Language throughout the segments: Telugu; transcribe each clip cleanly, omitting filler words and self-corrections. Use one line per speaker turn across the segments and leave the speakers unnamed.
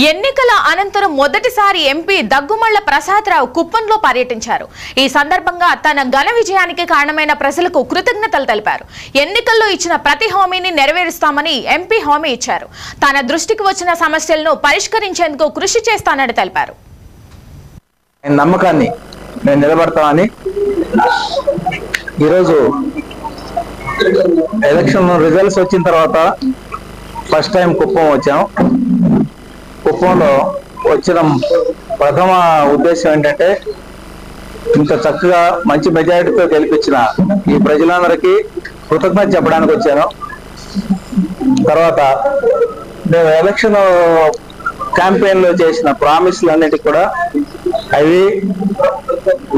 ఎన్నికల అనంతరం మొదటిసారి ఎంపీ దగ్గుమళ్ల ప్రసాదరావు కుప్పంలో పర్యటించారు. ఈ సందర్భంగా తన ఘన విజయానికి కారణమైన ప్రజలకు కృతజ్ఞతలు తెలిపారు. ఎన్నికల్లో ఇచ్చిన ప్రతి హామీని నెరవేరుస్తామని ఎంపీ హామీ ఇచ్చారు. తన దృష్టికి వచ్చిన సమస్యలను పరిష్కరించేందుకు కృషి చేస్తానని తెలిపారు.
నమ్మకాన్ని నేను నిలబడతామని ఈరోజు ఎలక్షన్ రిజల్ట్స్ వచ్చిన తర్వాత ఫస్ట్ టైం కుప్పం వచ్చాం. కుప్పంలో వచ్చిన ప్రథమ ఉద్దేశం ఏంటంటే ఇంత చక్కగా మంచి మెజారిటీతో గెలిపించిన ఈ ప్రజలందరికీ కృతజ్ఞత చెప్పడానికి వచ్చాను. తర్వాత మేము ఎలక్షన్ క్యాంపెయిన్ లో చేసిన ప్రామిస్లు అన్నిటికీ కూడా అవి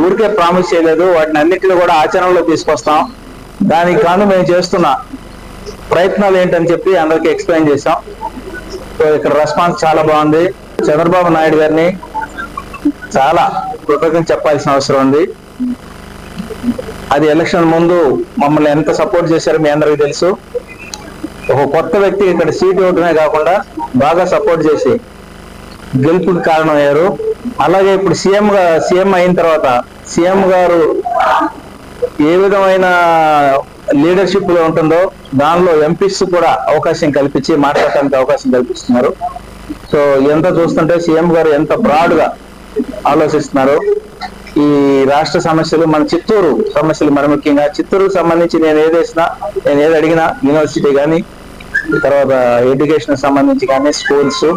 ఊరికే ప్రామిస్ చేయలేదు, వాటిని అన్నిటిని కూడా ఆచరణలో తీసుకొస్తాం. దానికి కాను మేము చేస్తున్న ప్రయత్నాలు ఏంటని చెప్పి అందరికీ ఎక్స్ప్లెయిన్ చేశాం. సో ఇక్కడ రెస్పాన్స్ చాలా బాగుంది. చంద్రబాబు నాయుడు గారిని చాలా కృతజ్ఞత చెప్పాల్సిన అవసరం ఉంది. అది ఎలక్షన్ ముందు మమ్మల్ని ఎంత సపోర్ట్ చేశారో మీ అందరికీ తెలుసు. ఒక కొత్త వ్యక్తి ఇక్కడ సీట్ ఇవ్వడమే కాకుండా బాగా సపోర్ట్ చేసి గెలుపుకి కారణమయ్యారు. అలాగే ఇప్పుడు సీఎం అయిన తర్వాత సీఎం గారు ఏ విధమైన లీడర్షిప్ లో ఉంటుందో దానిలో ఎంపీస్ కూడా అవకాశం కల్పించి మాట్లాడటానికి అవకాశం కల్పిస్తున్నారు. సో ఎంత చూస్తుంటే సీఎం గారు ఎంత బ్రాడ్ గా ఆలోచిస్తున్నారు. ఈ రాష్ట్ర సమస్యలు, మన చిత్తూరు సమస్యలు, మరి ముఖ్యంగా చిత్తూరుకు సంబంధించి నేను ఏది అడిగినా యూనివర్సిటీ కానీ, తర్వాత ఎడ్యుకేషన్ సంబంధించి కానీ, స్కూల్స్,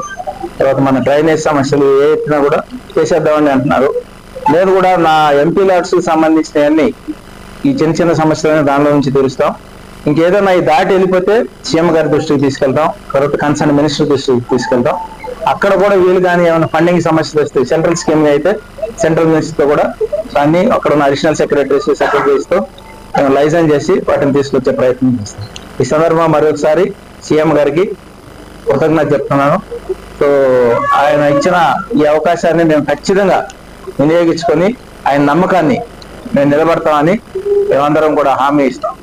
తర్వాత మన డ్రైనేజ్ సమస్యలు ఏ ఎత్తునా కూడా చేసేద్దామని అంటున్నారు. నేను కూడా నా ఎంపీ ల్యాడ్స్ కి సంబంధించినవన్నీ ఈ చిన్న చిన్న సమస్యలను దానిలో నుంచి తీరుస్తాం. ఇంకేదైనా ఈ దాటి వెళ్ళిపోతే సీఎం గారి దృష్టికి తీసుకెళ్తాం, తర్వాత కన్సర్న్ మినిస్టర్ దృష్టికి తీసుకెళ్తాం. అక్కడ కూడా వీళ్ళు కానీ ఏమైనా ఫండింగ్ సమస్యలు వస్తే సెంట్రల్ స్కీమ్ అయితే సెంట్రల్ మినిస్టర్ తో కూడా దాన్ని అక్కడ ఉన్న అడిషనల్ సెక్రటరీస్ తో లైజెన్స్ చేసి వాటిని తీసుకొచ్చే ప్రయత్నం చేస్తాం. ఈ సందర్భంగా మరొకసారి సీఎం గారికి కృతజ్ఞత చెప్తున్నాను. సో ఆయన ఇచ్చిన ఈ అవకాశాన్ని మేము ఖచ్చితంగా వినియోగించుకొని ఆయన నమ్మకాన్ని మేము నిలబడతామని మేమందరం కూడా హామీ ఇస్తాం.